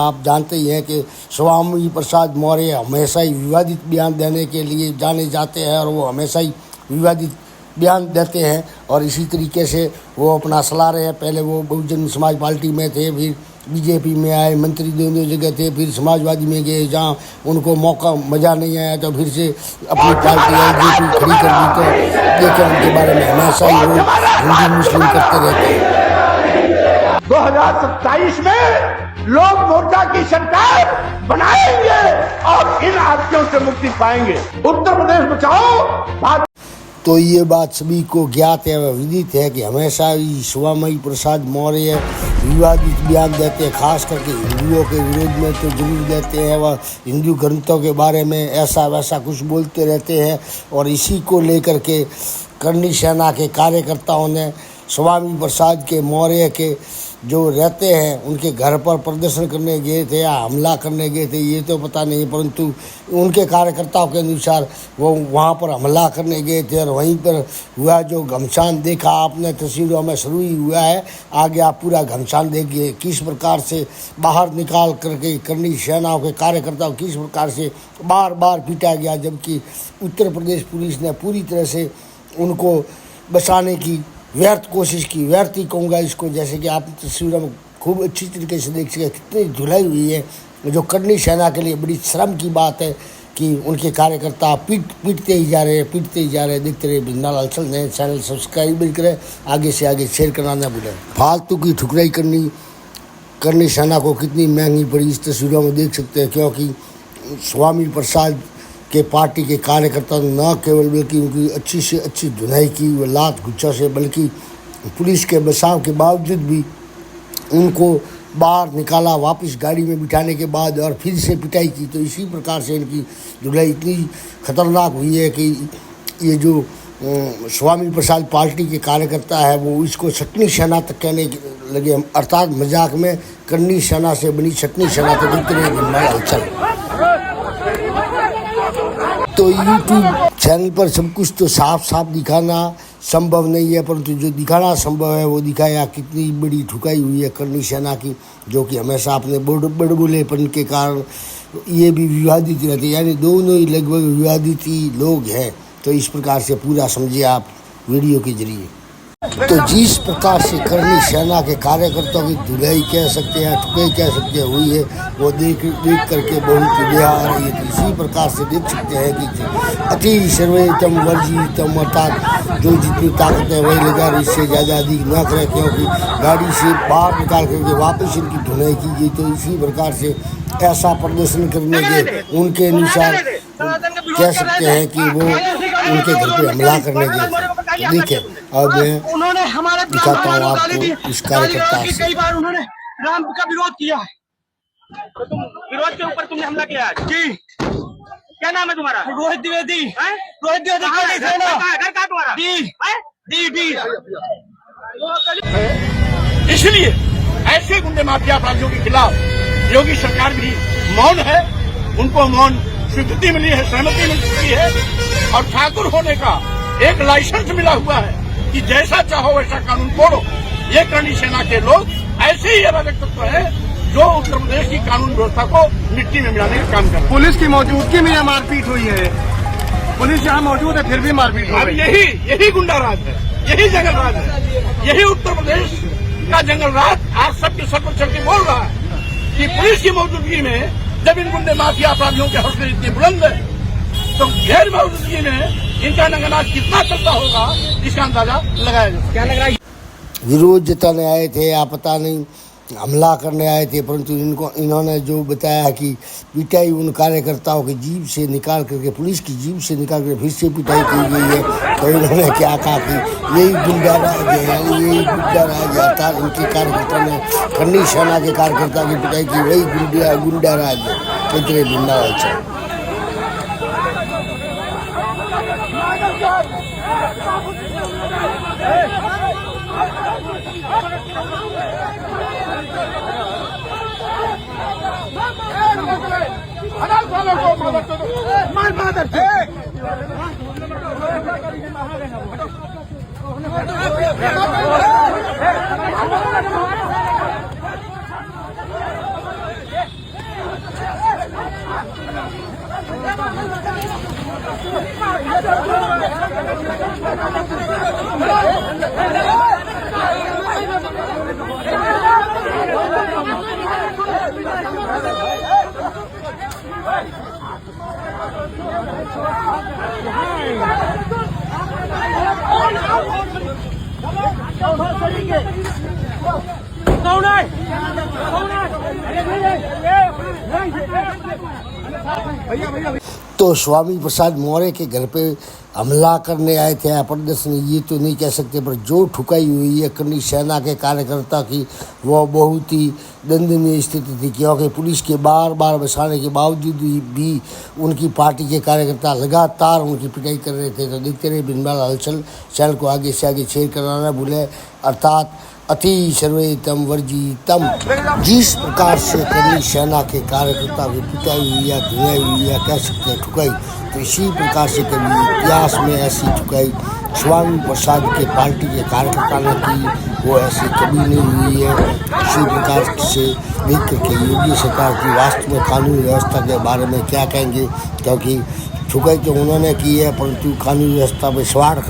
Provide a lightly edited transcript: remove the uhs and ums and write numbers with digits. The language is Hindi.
आप जानते ही हैं कि स्वामी प्रसाद मौर्य हमेशा ही विवादित बयान देने के लिए जाने जाते हैं और वो हमेशा ही विवादित बयान देते हैं और इसी तरीके से वो अपना सलाह रहे हैं। पहले वो बहुजन समाज पार्टी में थे, फिर बीजेपी में आए, मंत्री दोनों जगह थे, फिर समाजवादी में गए, जहाँ उनको मौका मज़ा नहीं आया तो फिर से अपनी पार्टी एलजेपी खड़ी कर दी। तो देखें उनके बारे में हमेशा ही वो हिंदू मुस्लिम करते रहते हैं। 2027 में लोग मोर्चा की सरकार बनाएंगे और इन आरोपियों से मुक्ति पाएंगे। उत्तर प्रदेश बचाओ। तो ये बात सभी को ज्ञात है व विदित है कि हमेशा ही स्वामी प्रसाद मौर्य विवादित बयान देते हैं, खास करके हिंदुओं के विरोध में तो जरूर देते हैं। वह हिंदू ग्रंथों के बारे में ऐसा वैसा कुछ बोलते रहते हैं और इसी को लेकर के करनी सेना के कार्यकर्ताओं ने स्वामी प्रसाद के मौर्य के जो रहते हैं उनके घर पर प्रदर्शन करने गए थे या हमला करने गए थे ये तो पता नहीं, परंतु उनके कार्यकर्ताओं के अनुसार वो वहाँ पर हमला करने गए थे और वहीं पर हुआ जो घमसान देखा आपने तस्वीरों में शुरू ही हुआ है। आगे आप पूरा घमसान देखिए किस प्रकार से बाहर निकाल करके करनी सेनाओं के कार्यकर्ताओं किस प्रकार से बार बार पीटा गया, जबकि उत्तर प्रदेश पुलिस ने पूरी तरह से उनको बचाने की व्यर्थ कोशिश की। व्यर्थ ही कहूँगा इसको, जैसे कि आप तस्वीरों में खूब अच्छी तरीके से देख सके कितनी धुलाई हुई है, जो करनी सेना के लिए बड़ी शर्म की बात है कि उनके कार्यकर्ता पीटते ही जा रहे हैं। देखते रहे बिंदाल हलचल, नए चैनल सब्सक्राइब भी करें, आगे से आगे शेयर करना न भूलें। फालतू की ठुकराई करनी सेना को कितनी महंगी पड़ी इस तस्वीरों में देख सकते हैं, क्योंकि स्वामी प्रसाद के पार्टी के कार्यकर्ता न केवल बल्कि उनकी अच्छी से अच्छी धुनाई की वो लात गुच्छा से, बल्कि पुलिस के बचाव के बावजूद भी उनको बाहर निकाला, वापस गाड़ी में बिठाने के बाद और फिर से पिटाई की। तो इसी प्रकार से इनकी धुलाई इतनी खतरनाक हुई है कि ये जो स्वामी प्रसाद पार्टी के कार्यकर्ता है वो इसको छटनी सेना तक कहने लगे, अर्थात मजाक में करनी सेना से बनी छटनी सेना तक इतने हलचल। तो यूट्यूब चैनल पर सब कुछ तो साफ साफ दिखाना संभव नहीं है, परंतु जो दिखाना संभव है वो दिखाया। कितनी बड़ी ठुकाई हुई है करनी सेना की, जो कि हमेशा अपने बड़बोलेपन के कारण ये भी विवादित रहते, यानी दोनों ही लगभग विवादित ही लोग हैं। तो इस प्रकार से पूरा समझिए आप वीडियो के जरिए। तो जिस प्रकार से करनी सेना के कार्यकर्ताओं की धुलाई कह सकते हैं, ठुकाई कह सकते हैं हुई है, वो देख करके बहुत दया आ रही है। तो इसी प्रकार से देख सकते हैं कि अति सर्वोत्तम वर्जितम, अर्थात जो जितनी ताकत है वही लगा, इससे ज़्यादा अधिक न करें, क्योंकि गाड़ी से बाहर निकाल करके वापस इनकी धुलाई की गई। तो इसी प्रकार से ऐसा प्रदर्शन करने के उनके अनुसार कह सकते हैं कि वो उनके घर पे हमला करने गए। देखिए अब उन्होंने हमारे दिखाता हूँ आपको इस कार्यकर्ता से। कई बार उन्होंने राम का विरोध किया है। तो तुम विरोध के ऊपर तुमने हमला किया है जी। क्या नाम है तुम्हारा? रोहित द्विवेदी। रोहित द्विवेदी घर कहाँ तुम्हारा? डी। इसलिए ऐसे गुंडे माफिया अपराधियों के खिलाफ योगी सरकार भी मौन है। उनको मौन स्वीकृति मिली है, सहमति मिल चुकी है और ठाकुर होने का एक लाइसेंस मिला हुआ है कि जैसा चाहो वैसा कानून तोड़ो। ये करनी सेना के लोग ऐसे ही अराजक तत्व है जो उत्तर प्रदेश की कानून व्यवस्था को मिट्टी में मिलाने का काम कर रहे हैं। पुलिस की मौजूदगी में यह मारपीट हुई है। पुलिस यहाँ मौजूद है फिर भी मारपीट हो रही है। यही गुंडा राज है, यही जंगल राज है, यही उत्तर प्रदेश का जंगल राज आज सबके सर पर चढ़ के बोल रहा है कि पुलिस की मौजूदगी में जब इन गुंडे माफिया अपराधियों के हौसले इतने बुलंद है तो गैर मौजूदगी में इनका नंगनाच कितना चलता होगा इसका अंदाजा लगाया जाए। क्या लग रहा है? विरोध जताने आए थे या पता नहीं हमला करने आए थे, परंतु इन्होंने जो बताया कि पिटाई उन कार्यकर्ताओं की जीभ से निकाल करके, पुलिस की जीभ से निकाल कर फिर से पिटाई की गई है। तो इन्होंने क्या कहा कि यही गुंडा राज है, यानी यही गुंडा राज है, अर्थात उनके कार्यकर्ता ने करनी सेना के कार्यकर्ता की पिटाई की, वही गुंडा राज है। कितने गुंडा राज है। तो स्वामी प्रसाद मौर्य के घर पे हमला करने आए थे प्रदर्शन, ये तो नहीं कह सकते, पर जो ठुकाई हुई है करनी सेना के कार्यकर्ता की वो बहुत ही दंदनीय स्थिति थी, क्योंकि पुलिस के बार बार बसाने के बावजूद भी उनकी पार्टी के कार्यकर्ता लगातार उनकी पिटाई कर रहे थे। तो देखते रहे बिनबाल हलचल, चैनल को आगे से आगे शेयर कराना भूलें, अर्थात अति सर्वेतम वर्जितम। जिस प्रकार से करनी सेना के कार्यकर्ता की पिटाई हुई है, धुनाई हुई है, कह सकते हैं ठुकाई, तो इसी प्रकार से कभी इतिहास में ऐसी ठुकाई स्वामी प्रसाद के पार्टी के कार्यकर्ता ने की, वो ऐसी कभी नहीं हुई है। इसी प्रकार से देख करके योगी सरकार की वास्तव में कानून व्यवस्था के बारे में क्या कहेंगे, क्योंकि ठुकाई तो उन्होंने की है परंतु कानून व्यवस्था में सवाल